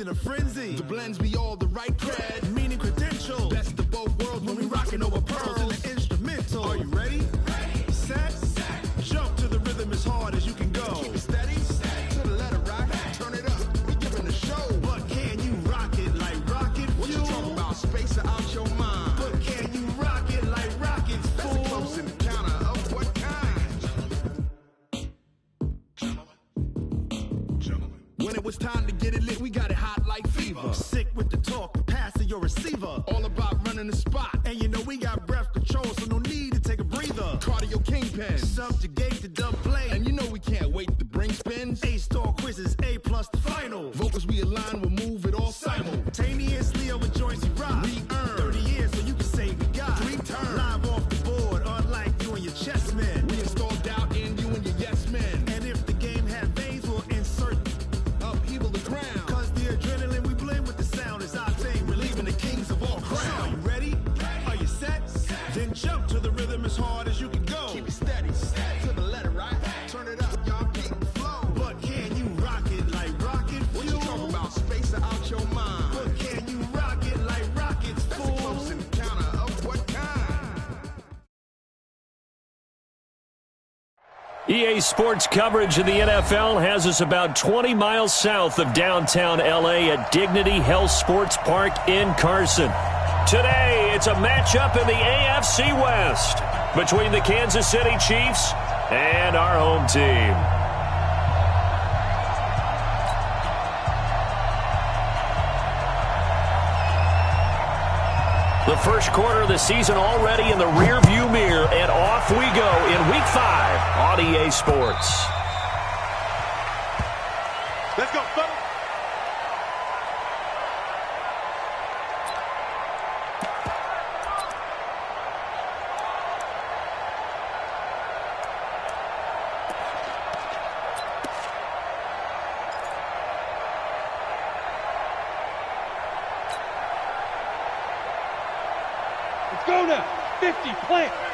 in a frenzy. The blends be all the right cred, meaning credentials. Best of both worlds when we rockin' over pearls in the instrumental. Are you ready? Ready. Set. Jump to the rhythm as hard as you can go. Keep it steady. To the letter rock. Turn it up. We giving a show. But can you rock it like rocket fuel? What you talking about? Space out your mind. But can you rock it like rockets, fool? That's a close encounter of what kind? When it was time to get it lit, we got it hot like fever. Sick with the talk, passing your receiver. All about running the spot. And you know we got breath control, so no need to take a breather. Cardio kingpin, subjugate the dub play. And you know we can't wait to bring spins. A-star quizzes, A+ the final. Vocals we align, we'll move it all simultaneously over joints we rock. We earn 30 years, so you can say we got 3 turns. Live off the board, unlike you and your chess men. We install doubt in you and your yes men. And if the game had veins, we'll insert upheaval the ground. Cause the adrenaline we blend with the sound is our thing. Relieving the kings of all crowns. Are you ready? Are you set? Then jump to the rhythm as hard as you can go. Keep it steady. To the letter right. Turn it up, y'all keep it flow. But can you rock it like rocket fuel? What you talking about? Space out your mind. But can you rock it like rockets, fool? That's a close encounter of what kind? EA Sports coverage of the NFL has us about 20 miles south of downtown LA at Dignity Health Sports Park in Carson. Today, it's a matchup in the AFC West between the Kansas City Chiefs and our home team. The first quarter of the season already in the rearview mirror, and off we go in Week 5 on EA Sports. Let's go, fellas. Go now. 50, plant. I'm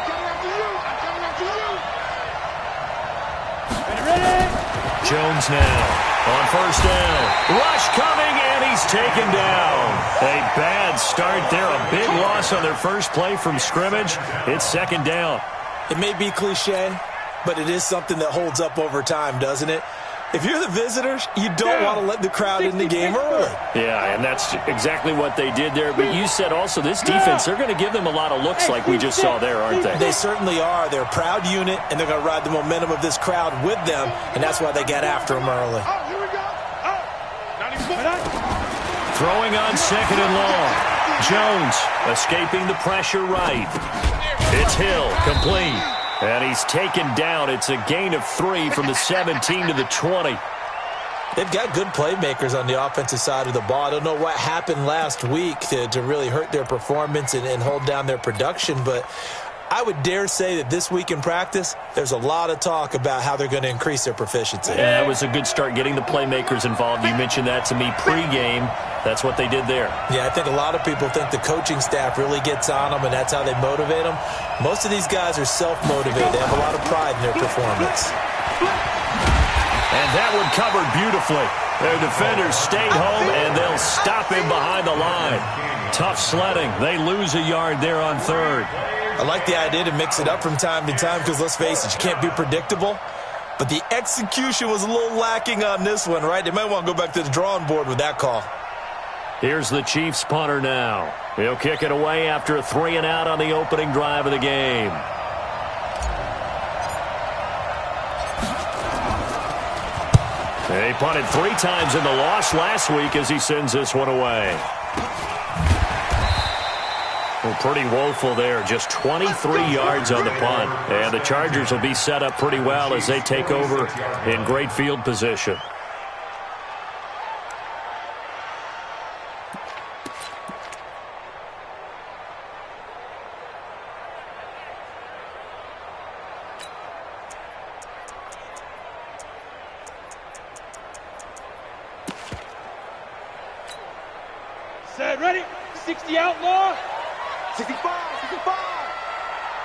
coming after you. I'm coming after you. Ready? Jones now on first down. Rush coming, and he's taken down. A bad start there. A big loss on their first play from scrimmage. It's second down. It may be cliche, but it is something that holds up over time, doesn't it? If you're the visitors, you don't want to let the crowd in the game early. Yeah, and that's exactly what they did there. But you said also this defense, they're going to give them a lot of looks like we just saw there, aren't they? They certainly are. They're a proud unit, and they're going to ride the momentum of this crowd with them, and that's why they got after them early. Oh, here we go. Oh, Throwing on second and long. Jones escaping the pressure right. It's Hill, complete. And he's taken down. It's a gain of 3 from the 17 to the 20. They've got good playmakers on the offensive side of the ball. I don't know what happened last week to really hurt their performance and hold down their production, but I would dare say that this week in practice, there's a lot of talk about how they're going to increase their proficiency. Yeah, that was a good start getting the playmakers involved. You mentioned that to me pregame. That's what they did there. Yeah, I think a lot of people think the coaching staff really gets on them, and that's how they motivate them. Most of these guys are self-motivated. They have a lot of pride in their performance. And that one covered beautifully. Their defenders stayed home, and they'll stop him behind the line. Tough sledding. They lose a yard there on third. I like the idea to mix it up from time to time because, let's face it, you can't be predictable. But the execution was a little lacking on this one, right? They might want to go back to the drawing board with that call. Here's the Chiefs punter now. He'll kick it away after a 3-and-out on the opening drive of the game. He punted 3 times in the loss last week as he sends this one away. Well, pretty woeful there. Just 23 yards on the punt. And the Chargers will be set up pretty well as they take over in great field position. Set, ready? 60 outlaw. 65, 65,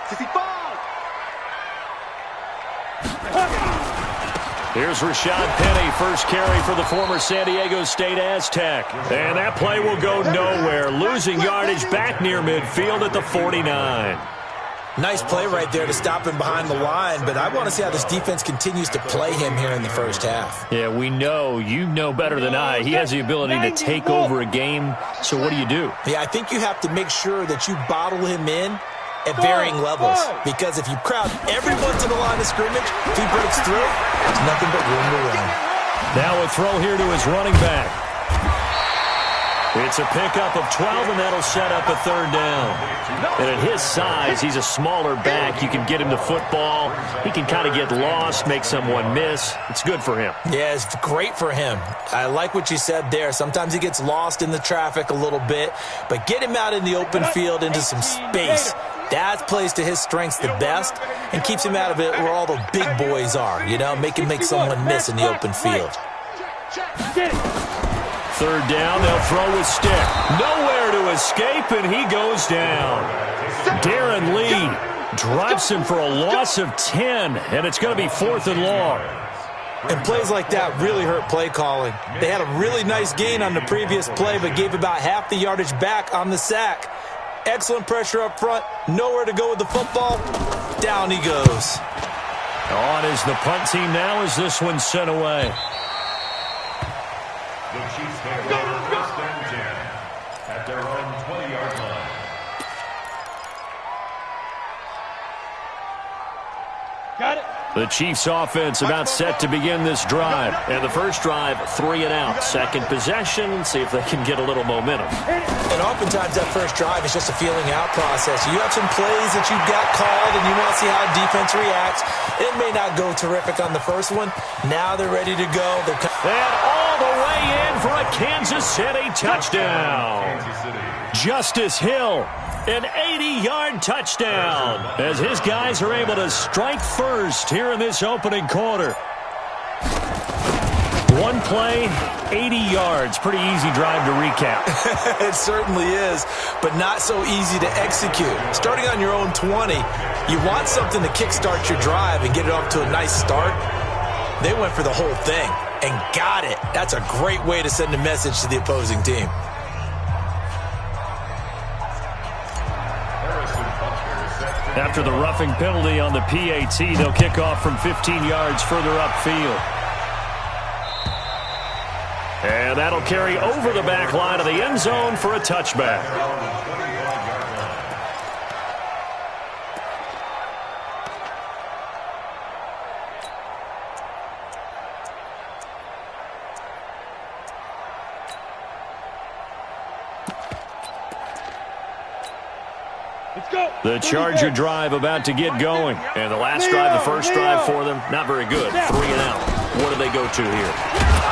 65. Here's Rashad Penny, first carry for the former San Diego State Aztec. And that play will go nowhere, losing yardage back near midfield at the 49. Nice play right there to stop him behind the line, but I want to see how this defense continues to play him here in the first half. Yeah, we know. You know better than I. He has the ability to take over a game, so what do you do? Yeah, I think you have to make sure that you bottle him in at varying levels, because if you crowd everyone to the line of scrimmage, if he breaks through, there's nothing but room to run. Now a throw here to his running back. It's a pickup of 12, and that'll set up a third down. And at his size, he's a smaller back. You can get him the football. He can kind of get lost, make someone miss. It's good for him. Yeah, it's great for him. I like what you said there. Sometimes he gets lost in the traffic a little bit, but get him out in the open field into some space. That plays to his strengths the best and keeps him out of it where all the big boys are, you know, make him make someone miss in the open field. Third down, they'll throw with stick. Nowhere to escape, and he goes down. Darren Lee drives him for a loss of 10, and it's going to be 4th and long. And plays like that really hurt play calling. They had a really nice gain on the previous play, but gave about half the yardage back on the sack. Excellent pressure up front, nowhere to go with the football. Down he goes. On is the punt team now as this one's sent away. The Chiefs take over first and 10 at their own 20-yard line. Got it. The Chiefs offense about set to begin this drive. And the first drive, 3 and out. Second possession, see if they can get a little momentum. And oftentimes that first drive is just a feeling out process. You have some plays that you got called and you want to see how defense reacts. It may not go terrific on the first one. Now they're ready to go. And all the way in for a Kansas City touchdown. Justice Hill, an 80-yard touchdown, as his guys are able to strike first here in this opening quarter. One play, 80 yards. Pretty easy drive to recap. It certainly is, but not so easy to execute. Starting on your own 20, you want something to kickstart your drive and get it off to a nice start. They went for the whole thing and got it. That's a great way to send a message to the opposing team. After the roughing penalty on the PAT, they'll kick off from 15 yards further upfield. And that'll carry over the back line of the end zone for a touchback. The Charger drive about to get going. And the last drive, the first drive for them, not very good. 3 and out. What do they go to here?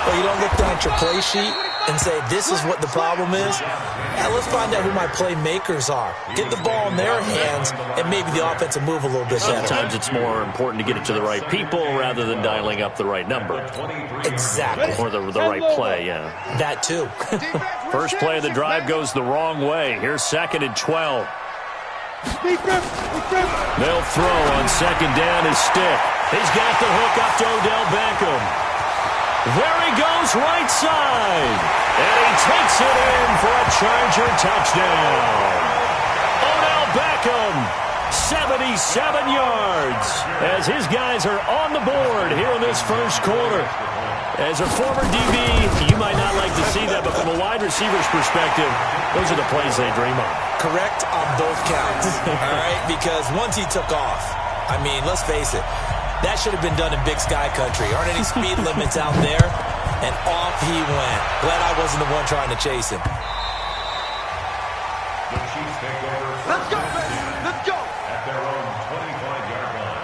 Well, you don't look down at your play sheet and say, this is what the problem is. Yeah, let's find out who my playmakers are. Get the ball in their hands, and maybe the offense will move a little bit better. Sometimes it's more important to get it to the right people rather than dialing up the right number. Exactly. Or the right play, yeah. That too. First play of the drive goes the wrong way. Here's 2nd and 12. They'll throw on 2nd down his stick. He's got the hook up to Odell Beckham. There he goes right side. And he takes it in for a Charger touchdown. Odell Beckham, 77 yards, as his guys are on the board here in this first quarter. As a former DB, you might not like to see that, but from a wide receiver's perspective, those are the plays they dream of. Correct on both counts, all right? Because once he took off, I mean, let's face it, that should have been done in Big Sky Country. Aren't any speed limits out there? And off he went. Glad I wasn't the one trying to chase him. The Chiefs take over. Let's go, baby. Let's go. At their own 25-yard line.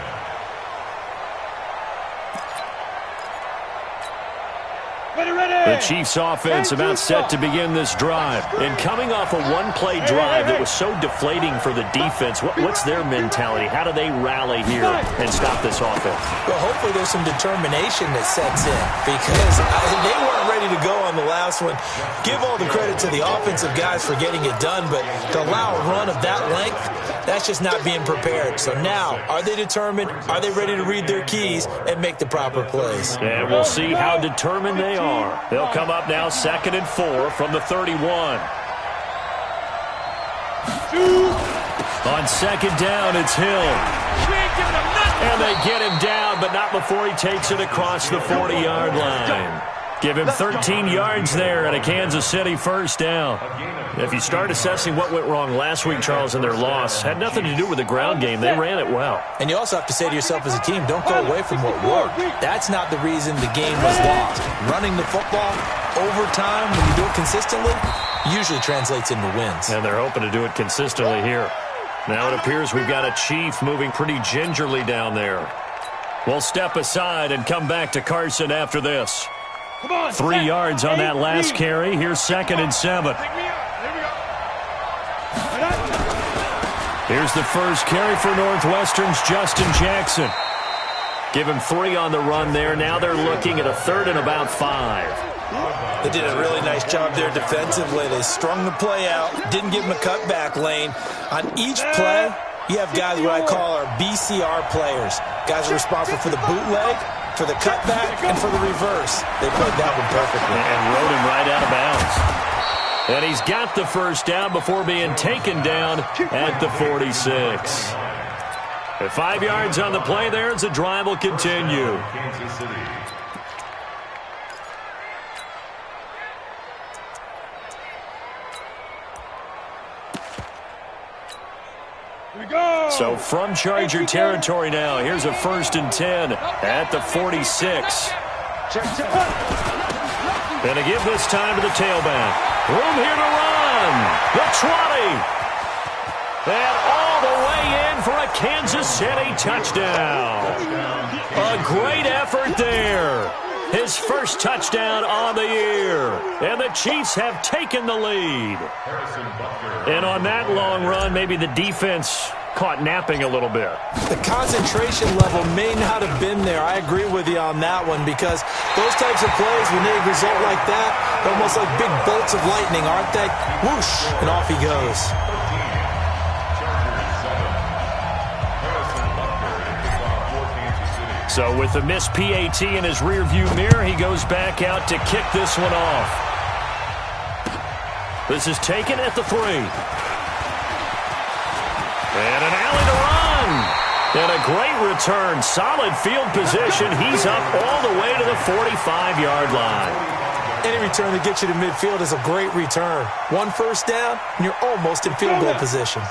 The Chiefs offense about set to begin this drive. And coming off a one-play drive that was so deflating for the defense, what's their mentality? How do they rally here and stop this offense? Well, hopefully there's some determination that sets in, because they weren't ready to go on the last last one. Give all the credit to the offensive guys for getting it done, but to allow a run of that length, that's just not being prepared. So now, are they determined? Are they ready to read their keys and make the proper plays? And we'll see how determined they are. They'll come up now 2nd and 4 from the 31. On 2nd down, it's Hill. And they get him down, but not before he takes it across the 40-yard line. Give him 13 yards there and a Kansas City first down. If you start assessing what went wrong last week, Charles, in their loss, had nothing to do with the ground game. They ran it well. And you also have to say to yourself as a team, don't go away from what worked. That's not the reason the game was lost. Running the football over time, when you do it consistently, usually translates into wins. And they're hoping to do it consistently here. Now it appears we've got a Chief moving pretty gingerly down there. We'll step aside and come back to Carson after this. 3 yards on that last carry. Here's 2nd and 7. Here's the first carry for Northwestern's Justin Jackson. Give him 3 on the run there. Now they're looking at a 3rd and about 5. They did a really nice job there defensively. They strung the play out, didn't give him a cutback lane. On each play, you have guys what I call our BCR players. Guys are responsible for the bootleg, for the cutback, and for the reverse. They played that one perfectly. And rode him right out of bounds. And he's got the first down before being taken down at the 46. At 5 yards on the play there as the drive will continue. Kansas City. So from Charger territory now, here's a 1st and 10 at the 46. And to give this time to the tailback. Room here to run. The 20. And all the way in for a Kansas City touchdown. A great effort there. His first touchdown on the year. And the Chiefs have taken the lead. And on that long run, maybe the defense caught napping a little bit. The concentration level may not have been there. I agree with you on that one because those types of plays, when they result like that, they're almost like big bolts of lightning, aren't they? Whoosh, and off he goes. So with the missed PAT in his rearview mirror, he goes back out to kick this one off. This is taken at the 3. And an alley to run. And a great return. Solid field position. He's up all the way to the 45-yard line. Any return that gets you to midfield is a great return. 1 first down, and you're almost in field goal position.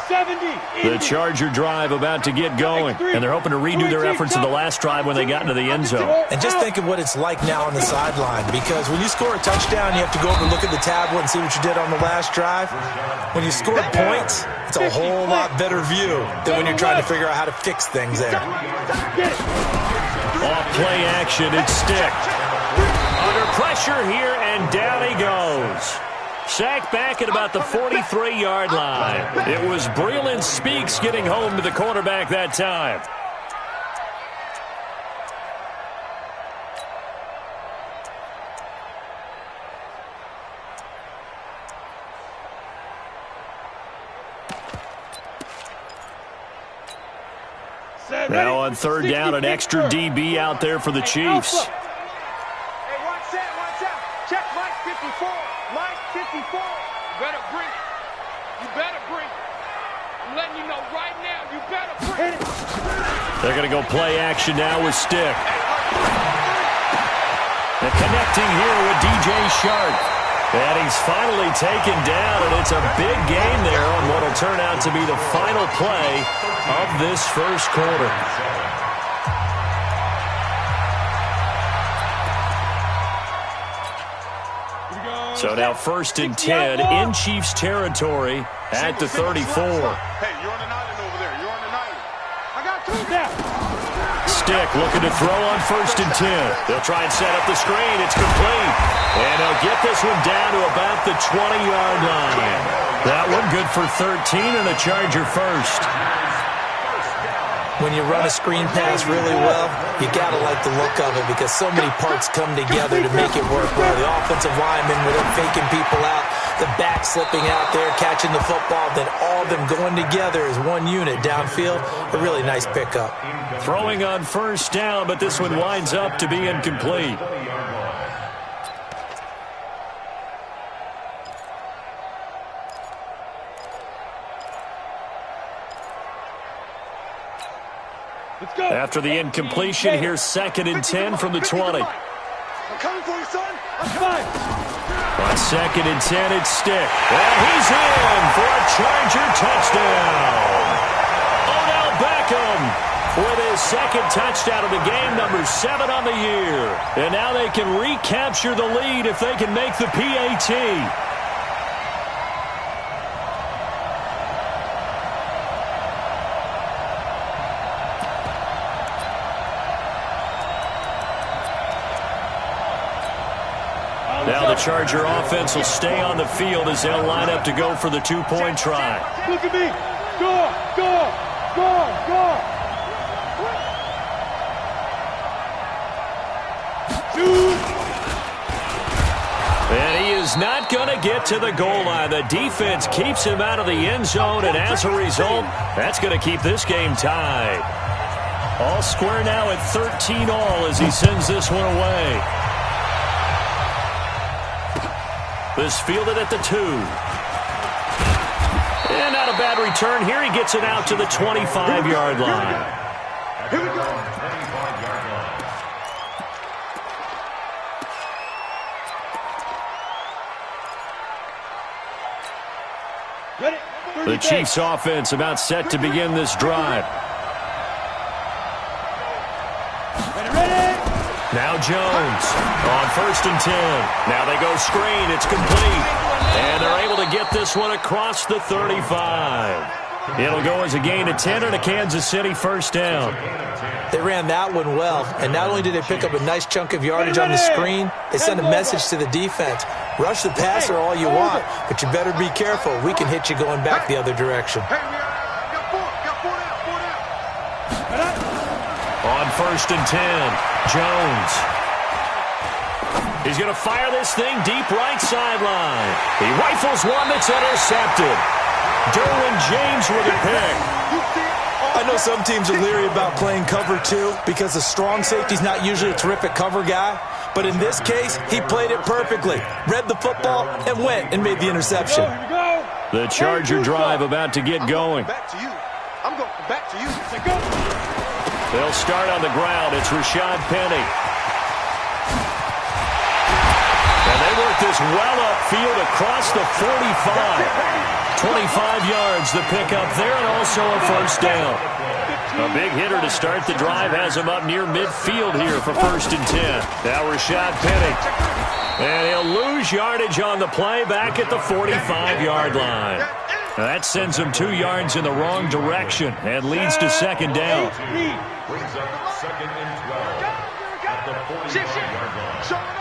The Charger drive about to get going, and they're hoping to redo their efforts in the last drive when they got into the end zone. And just think of what it's like now on the sideline, because when you score a touchdown, you have to go over and look at the tablet and see what you did on the last drive. When you score points, it's a whole lot better view than when you're trying to figure out how to fix things there. Off play action, it's Stick. Under pressure here, and down he goes. Sacked back at about the 43-yard line. It was Breland Speaks getting home to the quarterback that time. Now on 3rd down, an extra DB out there for the Chiefs. Check Mike 54. Mike 54. Better bring it. You better bring it. I'm letting you know right now, you better bring it. They're going to go play action now with Stick. And connecting here with DJ Shark. And he's finally taken down, and it's a big gain there on what will turn out to be the final play of this first quarter. So now 1st and 10 in Chiefs territory at the 34. Hey, you're on an island over there. You're on an island. I got 2 down. Stick looking to throw on 1st and 10. They'll try and set up the screen. It's complete. And they'll get this one down to about the 20-yard line. That one good for 13 and a Charger first. When you run a screen pass really well, you got to like the look of it because so many parts come together to make it work well. The offensive linemen, with them faking people out, the back slipping out there, catching the football, then all of them going together as one unit downfield. A really nice pickup. Throwing on first down, but this one winds up to be incomplete. After the incompletion, here's 2nd and 10 from the 20. I'm coming for you, son. I'm coming. On 2nd and 10, it's Stick. And he's in for a Charger touchdown. Odell Beckham with his 2nd touchdown of the game, number 7 on the year. And now they can recapture the lead if they can make the PAT. Now the Charger offense will stay on the field as they'll line up to go for the 2-point try. Look at me. Go, go, go, go. And he is not going to get to the goal line. The defense keeps him out of the end zone, and as a result, that's going to keep this game tied. All square now at 13-all as he sends this one away. This fielded at the 2. And not a bad return here. He gets it out to the 25-yard line. Here we go. 25-yard line. Ready? The Chiefs offense about set to begin this drive. Ready? Now Jones on 1st and 10. Now they go screen. It's complete. And they're able to get this one across the 35. It'll go as a gain of 10 and a Kansas City first down. They ran that one well, and not only did they pick up a nice chunk of yardage on the screen, they sent a message to the defense. Rush the passer all you want, but you better be careful. We can hit you going back the other direction. Hey, we got 4 down. On 1st and 10, Jones. He's going to fire this thing deep right sideline. He rifles one that's intercepted. Derwin James with a pick. I know some teams are leery about playing cover 2 because the strong safety's not usually a terrific cover guy. But in this case, he played it perfectly. Read the football and went and made the interception. Here we go. The Charger drive about to get going. Back to you. I'm going back to you. Say go. They'll start on the ground. It's Rashad Penny. And they work this well upfield across the 45. 25 yards the pickup there, and also a first down. A big hitter to start the drive has him up near midfield here for 1st and 10. Now Rashad Penny. And he'll lose yardage on the play back at the 45-yard line. Now that sends him 2 yards in the wrong direction and leads to 2nd down. Brings up 2nd and 12 at the 45-yard line.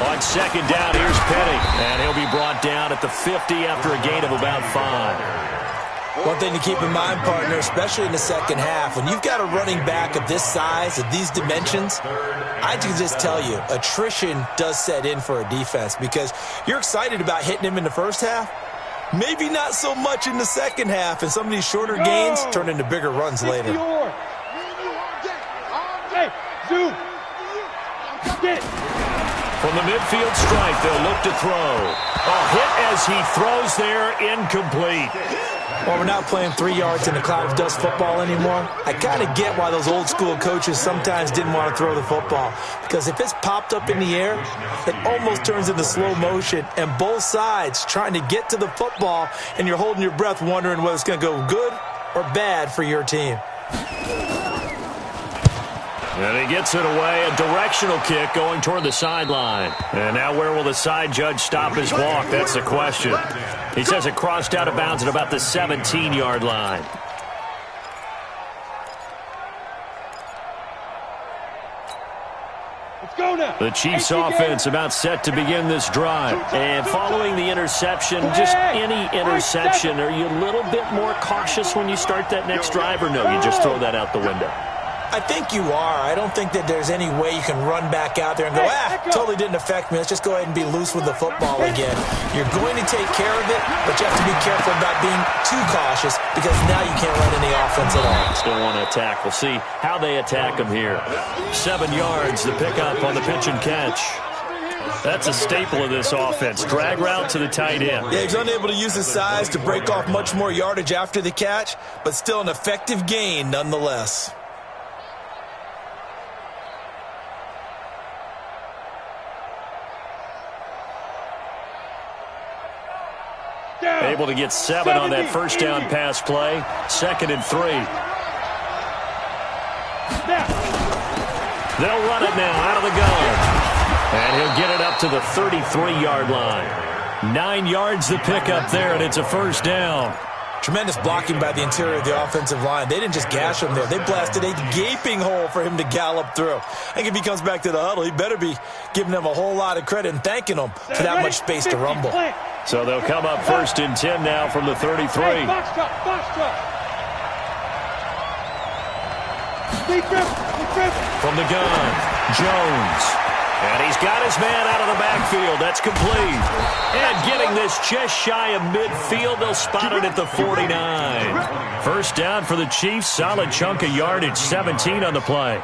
On 2nd down, here's Penny. And he'll be brought down at the 50 after a gain of about 5. One thing to keep in mind, partner, especially in the second half, when you've got a running back of this size, of these dimensions, I can just tell you, attrition does set in for a defense because you're excited about hitting him in the first half. Maybe not so much in the second half, and some of these shorter gains turn into bigger runs later. Hey, Zoo. Get it. From the midfield stripe, they'll look to throw. A hit as he throws there, incomplete. Well, we're not playing 3 yards in a cloud of dust football anymore. I kind of get why those old school coaches sometimes didn't want to throw the football. Because if it's popped up in the air, it almost turns into slow motion. And both sides trying to get to the football, and you're holding your breath wondering whether it's going to go good or bad for your team. And he gets it away, a directional kick going toward the sideline. And now where will the side judge stop his walk? That's the question. He says it crossed out of bounds at about the 17-yard line. Let's go The Chiefs offense about set to begin this drive. And following the interception, just any interception, are you a little bit more cautious when you start that next drive, or no, you just throw that out the window? I think you are. I don't think that there's any way you can run back out there and go, totally didn't affect me. Let's just go ahead and be loose with the football again. You're going to take care of it, but you have to be careful about being too cautious because now you can't run any offense at all. Still want to attack. We'll see how they attack them here. 7 yards, the pickup on the pitch and catch. That's a staple of this offense. Drag route to the tight end. Yeah, he's unable to use his size to break off much more yardage after the catch, but still an effective gain nonetheless. Able to get 7 on that first down pass play. 2nd and 3. They'll run it now out of the gun. And he'll get it up to the 33-yard line. 9 yards the pickup there, and it's a first down. Tremendous blocking by the interior of the offensive line. They didn't just gash him there. They blasted a gaping hole for him to gallop through. I think if he comes back to the huddle, he better be giving them a whole lot of credit and thanking them for that much space to rumble. So they'll come up 1st and 10 now from the 33. From the gun, Jones. And he's got his man out of the backfield. That's complete. And getting this just shy of midfield, they'll spot it at the 49. First down for the Chiefs. Solid chunk of yardage, 17 on the play.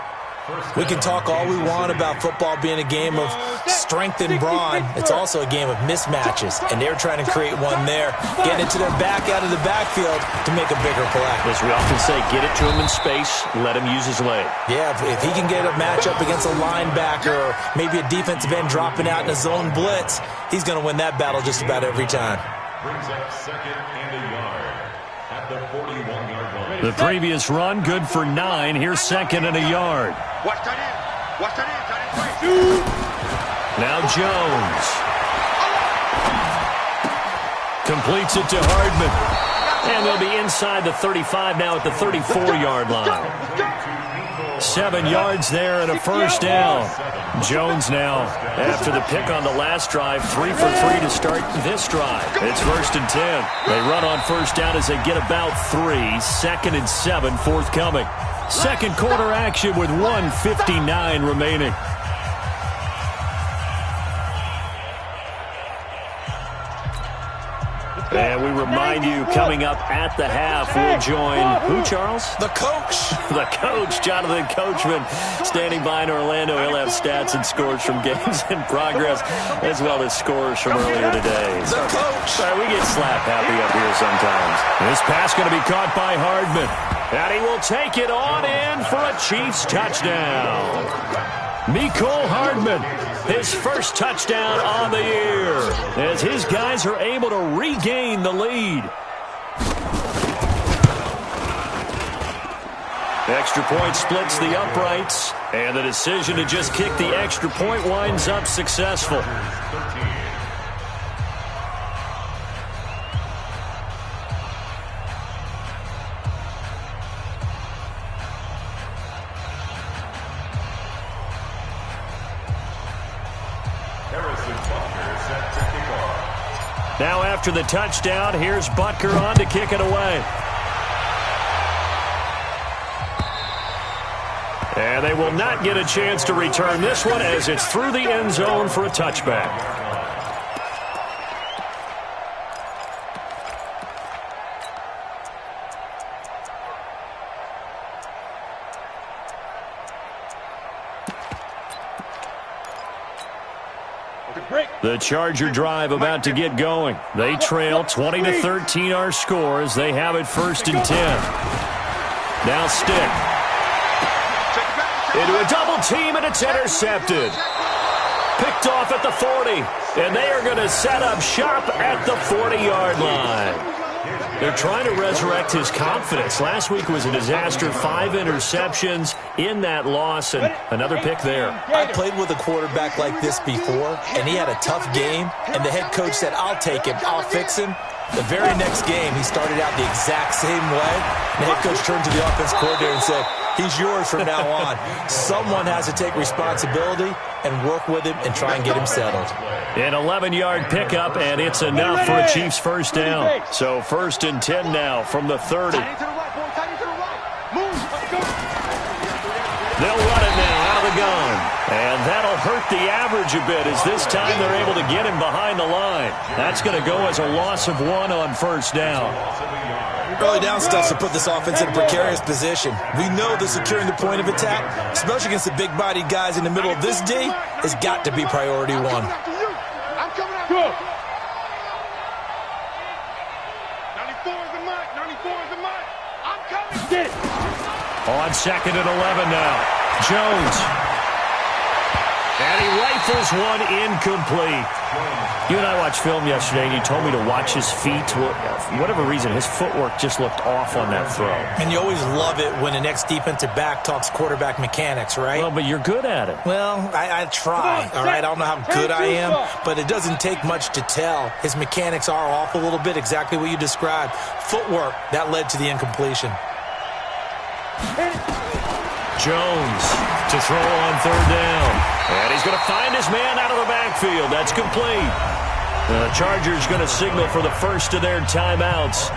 We can talk all we want about football being a game of strength and brawn. It's also a game of mismatches, and they're trying to create one there, getting it to their back out of the backfield to make a bigger play. As we often say, get it to him in space, let him use his leg. Yeah, if he can get a matchup against a linebacker or maybe a defensive end dropping out in a zone blitz, he's going to win that battle just about every time. Brings up 2nd and a yard at the 41-yard line. The previous run, good for 9. Here's 2nd and a yard. Watch that in. Watch that in. Now Jones. Completes it to Hardman. And they'll be inside the 35 now at the 34-yard line. 7 yards there and a first down. Jones now, after the pick on the last drive, 3 for 3 to start this drive. It's 1st and 10. They run on first down as they get about 3. 2nd and 7 forthcoming. Second quarter action with 1:59 remaining. And we remind you, coming up at the half, we'll join who, Charles? The coach. The coach, Jonathan Coachman, standing by in Orlando. He'll have stats and scores from games in progress, as well as scores from earlier today. The coach. We get slap happy up here sometimes. This pass going to be caught by Hardman. And he will take it on in for a Chiefs touchdown. Mecole Hardman, his first touchdown on the year, as his guys are able to regain the lead. Extra point splits the uprights, and the decision to just kick the extra point winds up successful. Now after the touchdown, here's Butker on to kick it away. And they will not get a chance to return this one as it's through the end zone for a touchback. The Charger drive about to get going. They trail 20-13 our score as they have it 1st and 10. Now Stick. Into a double team, and it's intercepted. Picked off at the 40, and they are going to set up shop at the 40-yard line. They're trying to resurrect his confidence. Last week was a disaster. 5 interceptions in that loss, and another pick there. I played with a quarterback like this before, and he had a tough game, and the head coach said, I'll take him, I'll fix him. The very next game, he started out the exact same way. The head coach turned to the offense coordinator and said, he's yours from now on. Someone has to take responsibility and work with him and try and get him settled. An 11-yard pickup, and it's enough for a Chiefs first down. So 1st and 10 now from the 30. They'll run it now out of the gun. And that'll hurt the average a bit as this time they're able to get him behind the line. That's going to go as a loss of 1 on first down. Early down stuff to put this offense in a precarious position. We know that securing the point of attack, especially against the big-bodied guys in the middle of this D, has got to be priority 1. I'm coming after you. 94 is the mark. 94 is the mark. I'm coming. Get it. On 2nd and 11 now. Jones. And he rifles one incomplete. You and I watched film yesterday, and you told me to watch his feet. For whatever reason, his footwork just looked off on that throw. And you always love it when the next defensive back talks quarterback mechanics, right? Well, but you're good at it. Well, I try, all right? I don't know how good I am, but it doesn't take much to tell. His mechanics are off a little bit, exactly what you described. Footwork, that led to the incompletion. Jones to throw on 3rd down. And he's going to find his man out of the backfield. That's complete. The Chargers going to signal for the first of their timeouts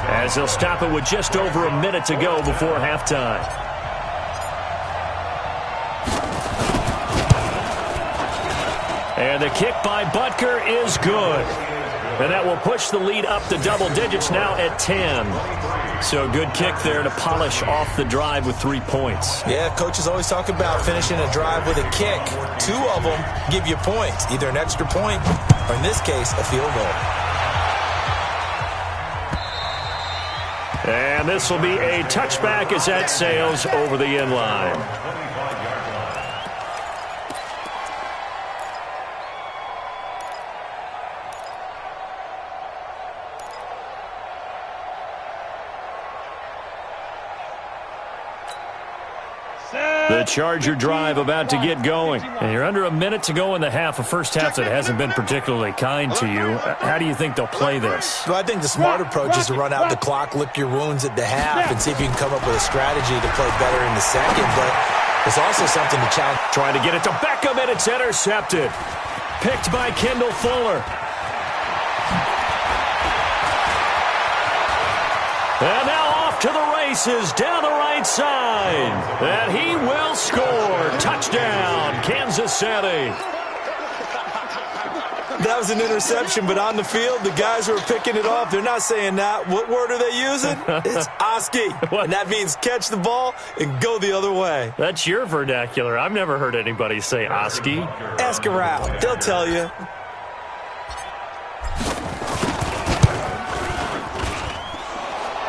as they'll stop it with just over a minute to go before halftime. And the kick by Butker is good. And that will push the lead up to double digits now at 10. So a good kick there to polish off the drive with 3 points. Yeah, coaches always talk about finishing a drive with a kick. 2 of them give you points, either an extra point or, in this case, a field goal. And this will be a touchback as that sails over the end line. The Charger drive about to get going. And you're under a minute to go in the half, a first half that hasn't been particularly kind to you. How do you think they'll play this? Well, I think the smart approach is to run out the clock, lick your wounds at the half, and see if you can come up with a strategy to play better in the second. But there's also something to challenge. Trying to get it to Beckham, and it's intercepted. Picked by Kendall Fuller. And now off to the races down the right side. And he will score. Touchdown, Kansas City. That was an interception, but on the field, the guys who are picking it off, they're not saying that. What word are they using? It's Oski. And that means catch the ball and go the other way. That's your vernacular. I've never heard anybody say Oski. Ask around. They'll tell you.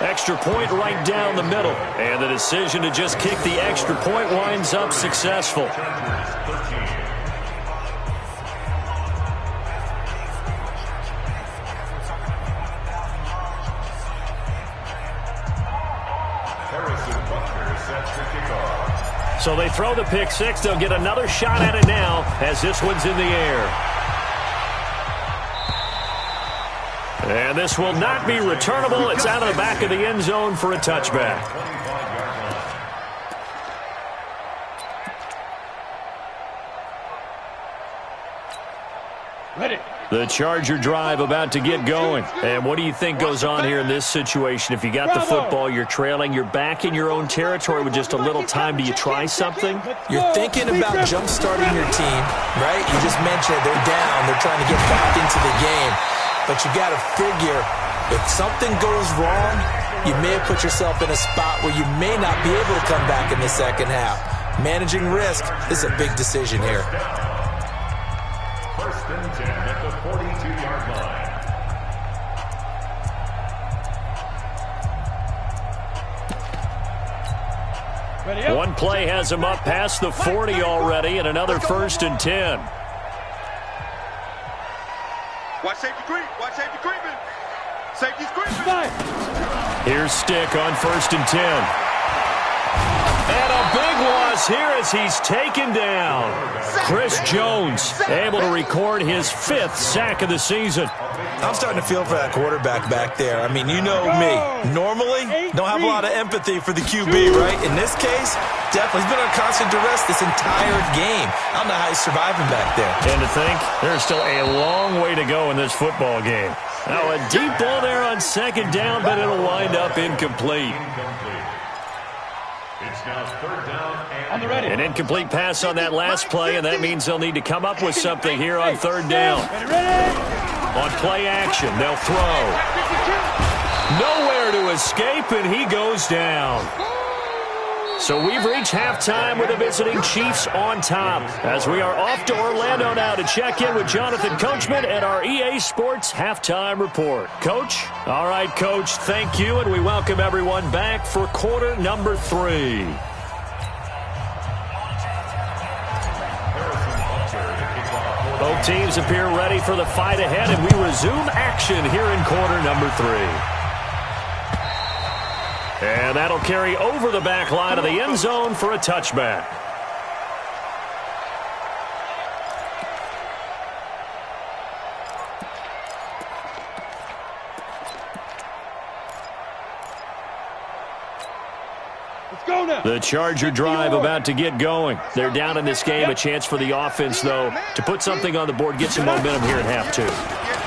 Extra point right down the middle. And the decision to just kick the extra point winds up successful. So they throw the pick six. They'll get another shot at it now as this one's in the air. And this will not be returnable. It's out of the back of the end zone for a touchback. Ready. The Charger drive about to get going. And what do you think goes on here in this situation? If you got the football, you're trailing, you're back in your own territory with just a little time. Do you try something? You're thinking about jump-starting your team, right? You just mentioned they're down. They're trying to get back into the game. But you got to figure, if something goes wrong, you may have put yourself in a spot where you may not be able to come back in the second half. Managing risk is a big decision here. First and 10 at the 42-yard line. Ready up. One play has him up past the 40 already, and another 1st and 10. Watch safety creep. Watch safety creeping. Safety's creeping. Five. Here's Stick on 1st and 10. And a big loss here as he's taken down. Chris Jones able to record his 5th sack of the season. I'm starting to feel for that quarterback back there. I mean, you know me. Normally, don't have a lot of empathy for the QB, right? In this case, definitely. He's been under constant duress this entire game. I don't know how he's surviving back there. And to think, there's still a long way to go in this football game. Now, a deep ball there on 2nd down, but it'll wind up incomplete. It's now 3rd down and An incomplete pass on that last play, and that means they'll need to come up with something here on 3rd down. On play action, they'll throw. Nowhere to escape, and he goes down. So we've reached halftime with the visiting Chiefs on top, as we are off to Orlando now to check in with Jonathan Coachman and our EA Sports Halftime Report. Coach? All right, Coach, thank you, and we welcome everyone back for quarter number 3. Both teams appear ready for the fight ahead, and we resume action here in quarter number 3. And that'll carry over the back line of the end zone for a touchback. Let's go now. The Charger drive about to get going. They're down in this game. A chance for the offense, though, to put something on the board, get some momentum here at half 2.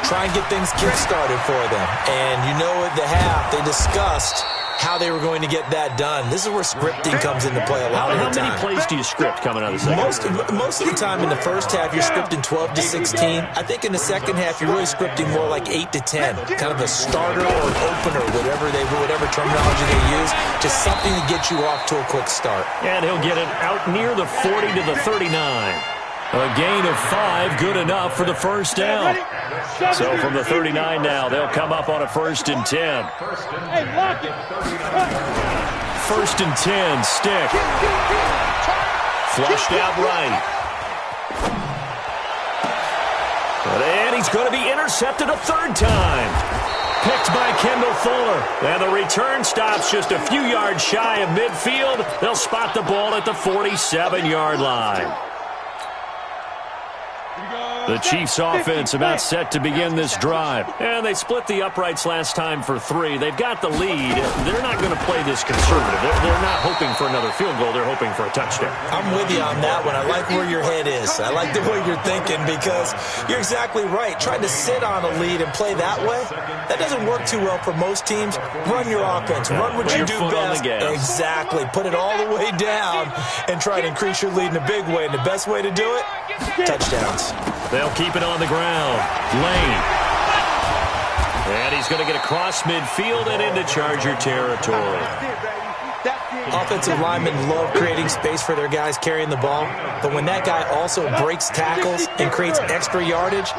Try and get things kick-started for them. And you know at the half, they discussed how they were going to get that done. This is where scripting comes into play a lot of the time. How many plays do you script coming out of the second? Most of the time in the first half, you're scripting 12 to 16. I think in the second half, you're really scripting more like 8 to 10. Kind of a starter or an opener, whatever terminology they use. Just something to get you off to a quick start. And he'll get it out near the 40 to the 39. A gain of 5, good enough for the first down. So from the 39 now, they'll come up on a 1st and 10. Hey, lock it. 1st and 10, stick. Flushed out right. And he's going to be intercepted a 3rd time. Picked by Kendall Fuller. And the return stops just a few yards shy of midfield. They'll spot the ball at the 47-yard line. The Chiefs offense about set to begin this drive. And they split the uprights last time for 3. They've got the lead. They're not going to play this conservative. They're not hoping for another field goal. They're hoping for a touchdown. I'm with you on that one. I like where your head is. I like the way you're thinking because you're exactly right. Trying to sit on a lead and play that way, that doesn't work too well for most teams. Run your offense. Run what you do best. Exactly. Put it all the way down and try to increase your lead in a big way. And the best way to do it, touchdowns. They'll keep it on the ground. Lane. And he's going to get across midfield and into Charger territory. Offensive linemen love creating space for their guys carrying the ball, but when that guy also breaks tackles and creates extra yardage,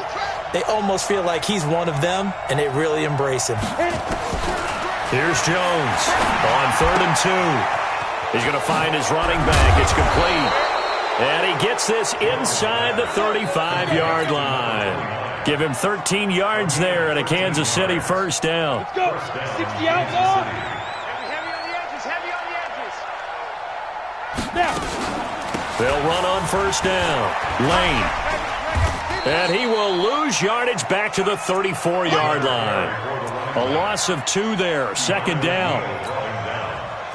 they almost feel like he's one of them, and they really embrace him. Here's Jones on 3rd and 2. He's going to find his running back. It's complete. And he gets this inside the 35-yard line. Give him 13 yards there and a Kansas City 1st down. Let's go. 60 outside. Heavy on the edges, heavy on the edges. Now. They'll run on 1st down. Lane. And he will lose yardage back to the 34-yard line. A loss of 2 there. 2nd down.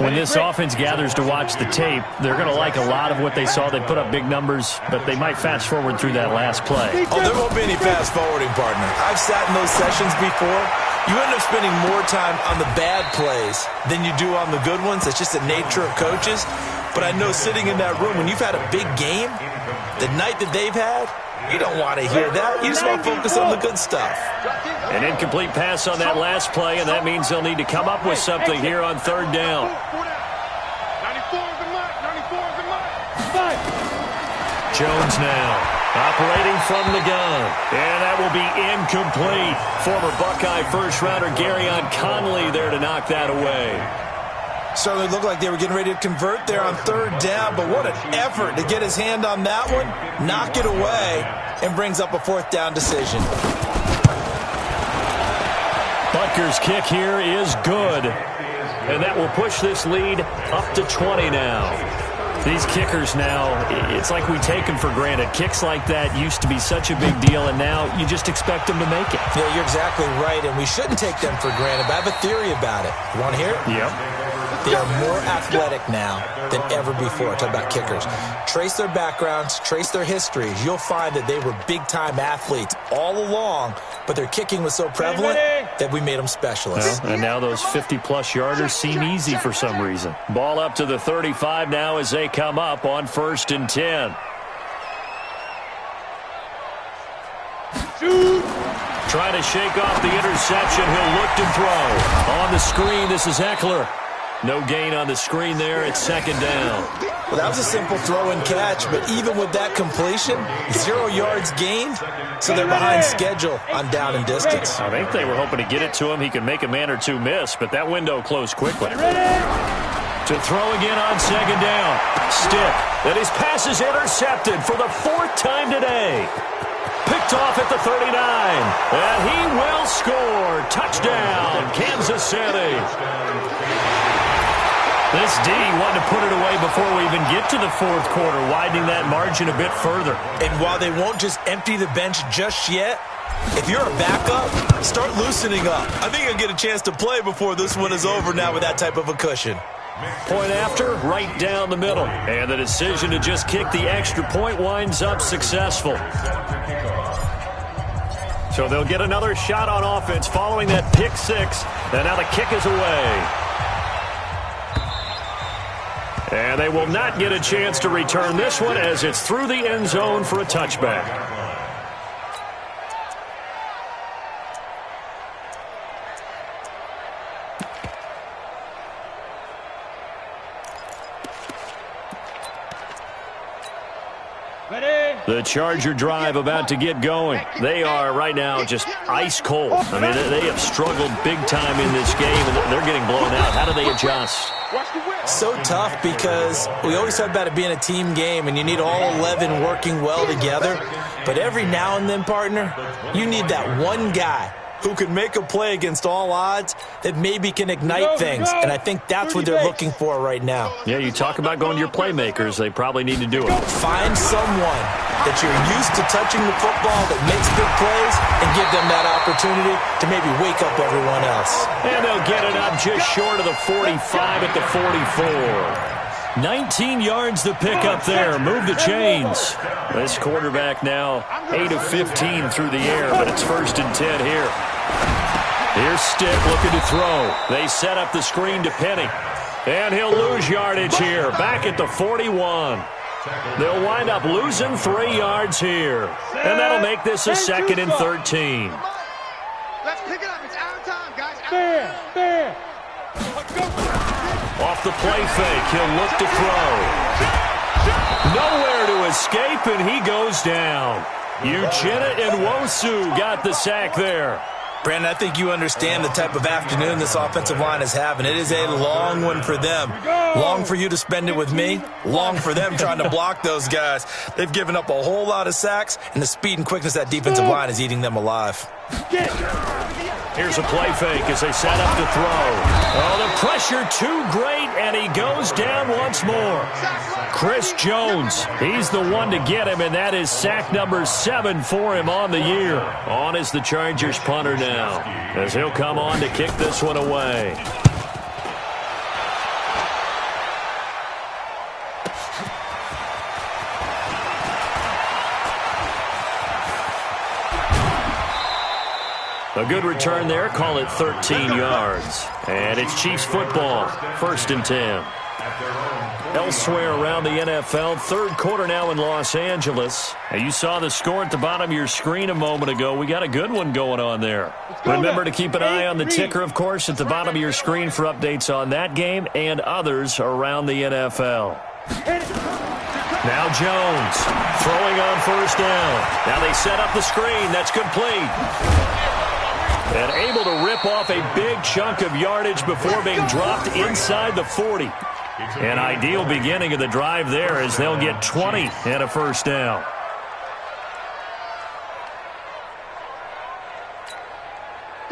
When this offense gathers to watch the tape, they're going to like a lot of what they saw. They put up big numbers, but they might fast forward through that last play. Oh, there won't be any fast forwarding, partner. I've sat in those sessions before. You end up spending more time on the bad plays than you do on the good ones. It's just the nature of coaches. But I know sitting in that room, when you've had a big game, the night that they've had, you don't want to hear that. You just want to focus on the good stuff. An incomplete pass on that last play, and that means they'll need to come up with something here on 3rd down. 94 is the mark. 94 is the mark. Jones now operating from the gun, and that will be incomplete. Former Buckeye first-rounder Garyon Conley there to knock that away. Certainly looked like they were getting ready to convert there on 3rd down, but what an effort to get his hand on that one, knock it away, and brings up a 4th down decision. Butker's kick here is good. And that will push this lead up to 20 now. These kickers now, it's like we take them for granted. Kicks like that used to be such a big deal, and now you just expect them to make it. Yeah, you're exactly right, and we shouldn't take them for granted, but I have a theory about it. You want to hear it? Yep. They are more athletic now than ever before. Talk about kickers. Trace their backgrounds, trace their histories. You'll find that they were big-time athletes all along, but their kicking was so prevalent that we made them specialists. Well, and now those 50-plus yarders seem easy for some reason. Ball up to the 35 now as they come up on 1st and 10. Trying to shake off the interception. He'll look to throw. On the screen, this is Eckler. No gain on the screen there. It's 2nd down. Well, that was a simple throw and catch, but even with that completion, 0 yards gained, so they're behind schedule on down and distance. I think they were hoping to get it to him. He could make a man or two miss, but that window closed quickly. To throw again on 2nd down. Stick. And his pass is intercepted for the 4th time today. Picked off at the 39. And he will score. Touchdown, Kansas City. This D wanted to put it away before we even get to the 4th quarter, widening that margin a bit further. And while they won't just empty the bench just yet, if you're a backup, start loosening up. I think you'll get a chance to play before this one is over now with that type of a cushion. Point after, right down the middle. And the decision to just kick the extra point winds up successful. So they'll get another shot on offense following that pick 6. And now the kick is away. And they will not get a chance to return this one as it's through the end zone for a touchback. The Charger drive about to get going. They are right now just ice cold. I mean, they have struggled big time in this game, and they're getting blown out. How do they adjust? So tough because we always talk about it being a team game, and you need all 11 working well together. But every now and then, partner, you need that one guy who can make a play against all odds that maybe can ignite things. And I think that's what they're looking for right now. Yeah, you talk about going to your playmakers. They probably need to do it. Find someone that you're used to touching the football that makes big plays and give them that opportunity to maybe wake up everyone else. And they'll get it up just short of the 45 at the 44. 19 yards to pick up there. Move the chains. This quarterback now 8 of 15 through the air, but it's 1st and 10 here. Here's Stick looking to throw. They set up the screen to Penny. And he'll lose yardage here. Back at the 41. They'll wind up losing 3 yards here. And that'll make this a 2nd and 13. Let's pick it up. It's our time, guys. There. Off the play fake, he'll look to throw. Nowhere to escape, and he goes down. Uchenna Nwosu got the sack there. Brandon, I think you understand the type of afternoon this offensive line is having. It is a long one for them. Long for you to spend it with me. Long for them trying to block those guys. They've given up a whole lot of sacks, and the speed and quickness of that defensive line is eating them alive. Here's a play fake as they set up to throw. Oh, the pressure too great, and he goes down once more. Chris Jones, he's the one to get him, and that is sack number 7 for him on the year. On is the Chargers punter now, as he'll come on to kick this one away. A good return there. Call it 13 yards. And it's Chiefs football. 1st and 10. Elsewhere around the NFL, 3rd quarter now in Los Angeles. Now you saw the score at the bottom of your screen a moment ago. We got a good one going on there. Remember to keep an eye on the ticker, of course, at the bottom of your screen for updates on that game and others around the NFL. Now Jones throwing on 1st down. Now they set up the screen. That's complete. And able to rip off a big chunk of yardage before being dropped inside the 40. An ideal beginning of the drive there as they'll get 20 and a 1st down.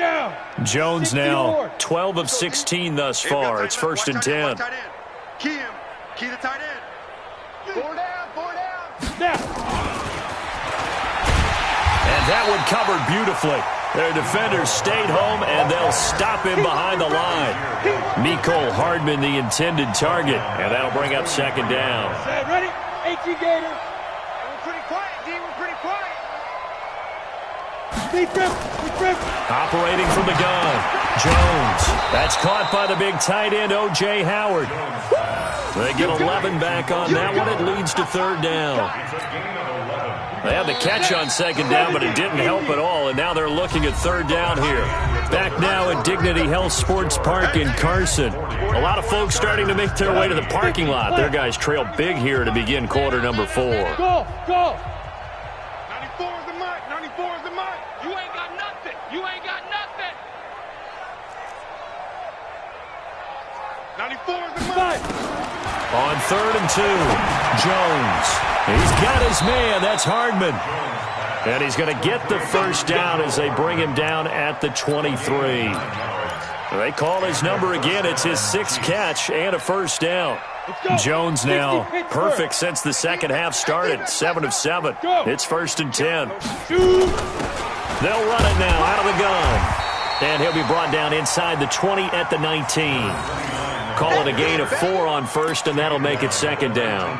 down. Jones now 12 of 16 thus far. It's 1st and 10. Key him. Key the tight end. 4 down. 4 down. Snap. And that one covered beautifully. Their defenders stayed home, and they'll stop him behind the line. Mecole Hardman, the intended target, and that'll bring up 2nd down. Ready? H.E. Gator. We're pretty quiet, D. We're pretty quiet. Operating from the gun, Jones. That's caught by the big tight end, O.J. Howard. They get 11 back on that one. It leads to 3rd down. They had the catch on 2nd down, but it didn't help at all, and now they're looking at 3rd down here. Back now at Dignity Health Sports Park in Carson. A lot of folks starting to make their way to the parking lot. Their guys trail big here to begin quarter number 4. Go, go. 94 is the mic. 94 is the mic. You ain't got nothing. You ain't got nothing. 94 is the mic. On 3rd and 2, Jones. He's got his man. That's Hardman. And he's going to get the 1st down as they bring him down at the 23. They call his number again. It's his 6th catch and a 1st down. Jones now perfect since the 2nd half started. 7 of 7. It's 1st and 10. They'll run it now out of the gun. And he'll be brought down inside the 20 at the 19. Call it a gain of 4 on 1st, and that'll make it 2nd down.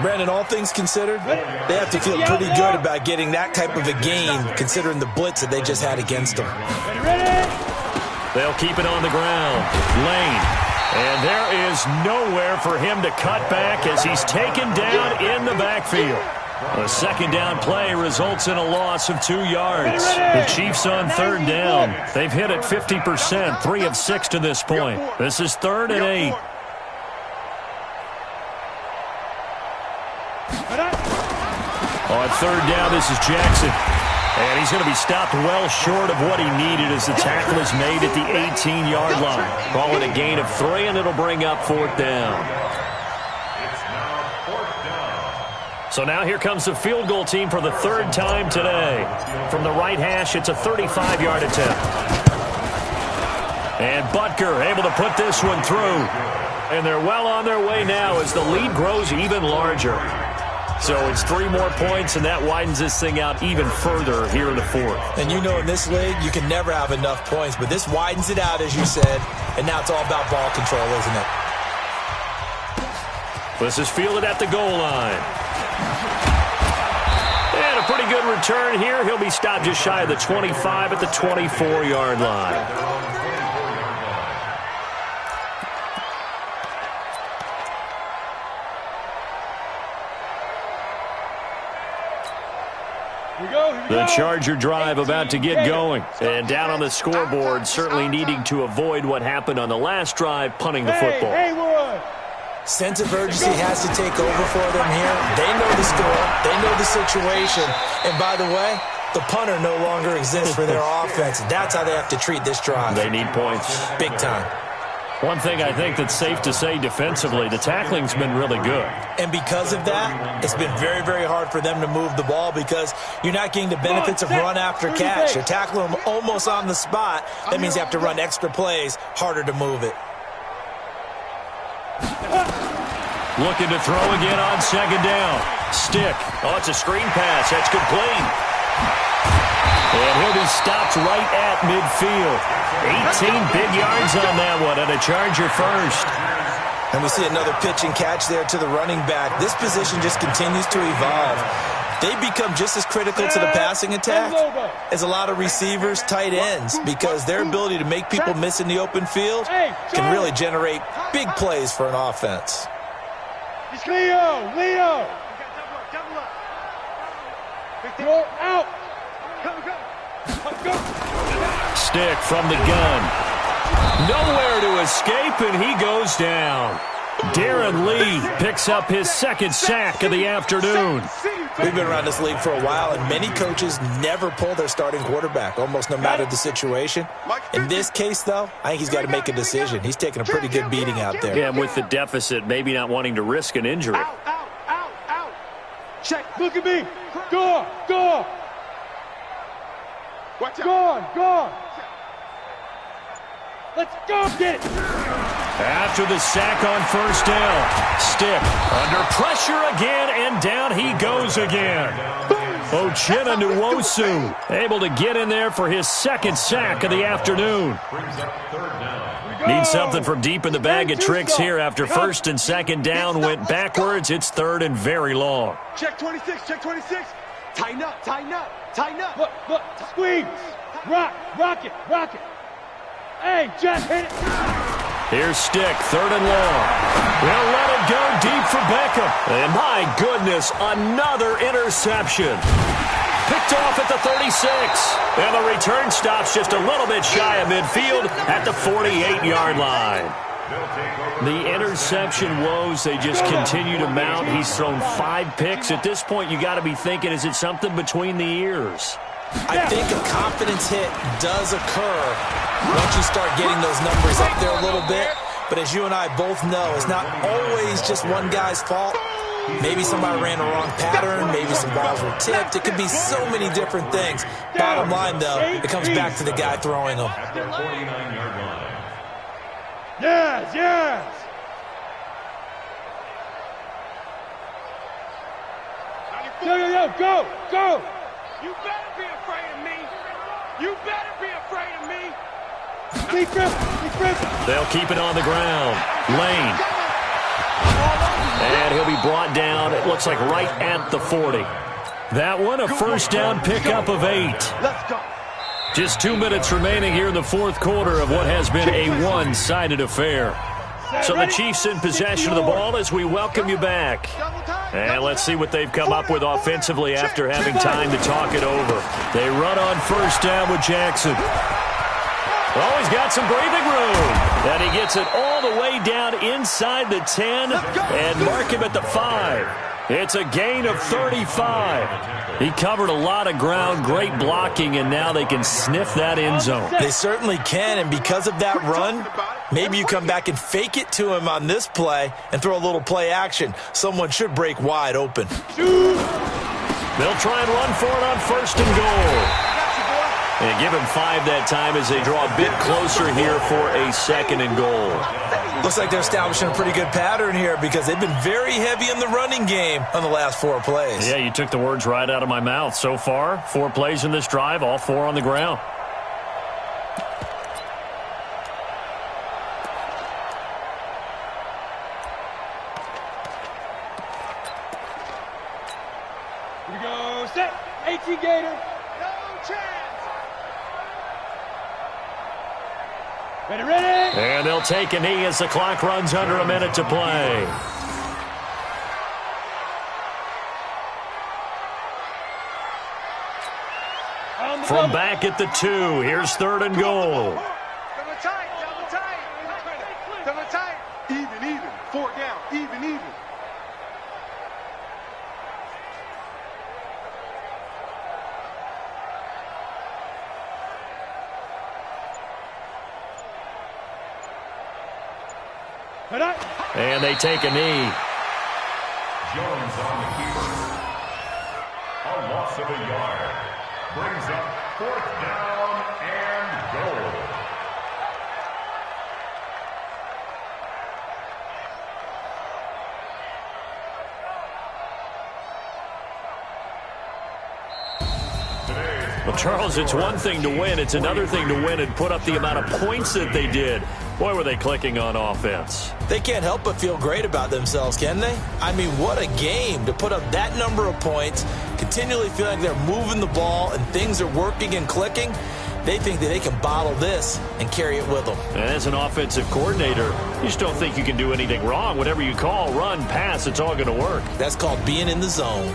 Brandon, all things considered, they have to feel pretty good about getting that type of a gain, considering the blitz that they just had against them. They'll keep it on the ground. Lane. And there is nowhere for him to cut back as he's taken down in the backfield. A 2nd down play results in a loss of 2 yards. The Chiefs on 3rd down. They've hit it 50%, 3 of 6 to this point. This is 3rd and 8. On 3rd down, this is Jackson. And he's going to be stopped well short of what he needed as the tackle is made at the 18-yard line. Call it a gain of 3, and it'll bring up 4th down. So now here comes the field goal team for the 3rd time today. From the right hash, it's a 35-yard attempt. And Butker able to put this one through. And they're well on their way now as the lead grows even larger. So it's 3 more points, and that widens this thing out even further here in the 4th. And you know in this league, you can never have enough points, but this widens it out, as you said, and now it's all about ball control, isn't it? This is fielded at the goal line. And a pretty good return here. He'll be stopped just shy of the 25 at the 24-yard line. The Charger drive about to get going. And down on the scoreboard, certainly needing to avoid what happened on the last drive, punting the football. Sense of urgency has to take over for them here. They know the score. They know the situation. And by the way, the punter no longer exists for their offense. That's how they have to treat this drive. They need points. Big time. One thing I think that's safe to say defensively, the tackling's been really good. And because of that, it's been very, very hard for them to move the ball because you're not getting the benefits of run after catch. You're tackling them almost on the spot. That means you have to run extra plays, harder to move it. Looking to throw again on 2nd down. Stick. Oh, it's a screen pass. That's complete. And he'll be stopped right at midfield. 18 big yards on that one, and a Charger first. And we see another pitch and catch there to the running back. This position just continues to evolve. They become just as critical to the passing attack as a lot of receivers, tight ends, because their ability to make people miss in the open field can really generate big plays for an offense. It's Leo! Leo! Go out! Stick from the gun. Nowhere to escape, and he goes down. Darren Lee picks up his 2nd sack of the afternoon. We've been around this league for a while, and many coaches never pull their starting quarterback, almost no matter the situation. In this case, though, I think he's got to make a decision. He's taking a pretty good beating out there. Yeah, with the deficit, maybe not wanting to risk an injury. Out. Check. Look at me. Go on. Watch out. Go on. Let's go. Get it. After the sack on first down, Stick under pressure again, and down he goes again. Uchenna Nwosu able to get in there for his second sack of the afternoon. Need something from deep in the bag of tricks here after first and second down went backwards. It's third and very long. Check 26, check 26. Tighten up, tighten up, tighten up. Look, squeeze. Rock it. Hey, just hit it. Here's Stick, third and long. We'll let it go deep for Beckham. And my goodness, another interception. Picked off at the 36. And the return stops just a little bit shy of midfield at the 48-yard line. The interception woes, they just continue to mount. He's thrown 5 picks. At this point, you got to be thinking, is it something between the ears? I think a confidence hit does occur once you start getting those numbers up there a little bit. But as you and I both know, it's not always just one guy's fault. Maybe somebody ran the wrong pattern. Maybe some balls were tipped. It could be so many different things. Bottom line, though, it comes back to the guy throwing them. At the 49-yard line. Yes. Yo, go. You better be afraid of me. You better be afraid of me. Be grip. They'll keep it on the ground. Lane. And he'll be brought down, it looks like right at the 40. That one, a first down pickup of 8. Let's go. Just 2 minutes remaining here in the fourth quarter of what has been a one-sided affair. So the Chiefs in possession of the ball as we welcome you back. And let's see what they've come up with offensively after having time to talk it over. They run on first down with Jackson. Oh, he's got some breathing room. And he gets it all the way down inside the 10 and mark him at the 5. It's a gain of 35. He covered a lot of ground, great blocking, and now they can sniff that end zone. They certainly can, and because of that run, maybe you come back and fake it to him on this play and throw a little play action. Someone should break wide open. They'll try and run for it on first and goal. And give him 5 that time as they draw a bit closer here for a second and goal. Looks like they're establishing a pretty good pattern here because they've been very heavy in the running game on the last 4 plays. Yeah, you took the words right out of my mouth. So far, 4 plays in this drive, all 4 on the ground. Here we go. Set. 18 Gator. No chance. Ready. And they'll take a knee as the clock runs under a minute to play. From back at the 2, here's third and goal. Double tight. Even. 4 down. Even. And they take a knee. Jones on the keeper. A loss of a yard. Brings up 4th down and goal. Well, Charles, it's one thing to win. It's another thing to win and put up the amount of points that they did. Boy, were they clicking on offense. They can't help but feel great about themselves, can they? I mean, what a game to put up that number of points, continually feel like they're moving the ball and things are working and clicking. They think that they can bottle this and carry it with them. And as an offensive coordinator, you just don't think you can do anything wrong. Whatever you call, run, pass, it's all going to work. That's called being in the zone.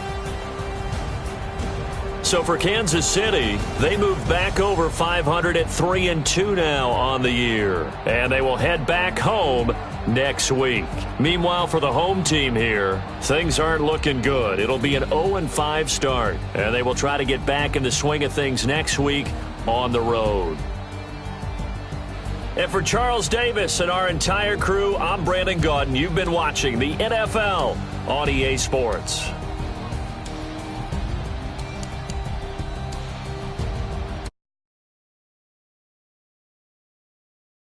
So for Kansas City, they move back over 500 at 3-2 now on the year. And they will head back home next week. Meanwhile, for the home team here, things aren't looking good. It'll be an 0-5 start. And they will try to get back in the swing of things next week on the road. And for Charles Davis and our entire crew, I'm Brandon Gaudin. You've been watching the NFL on EA Sports.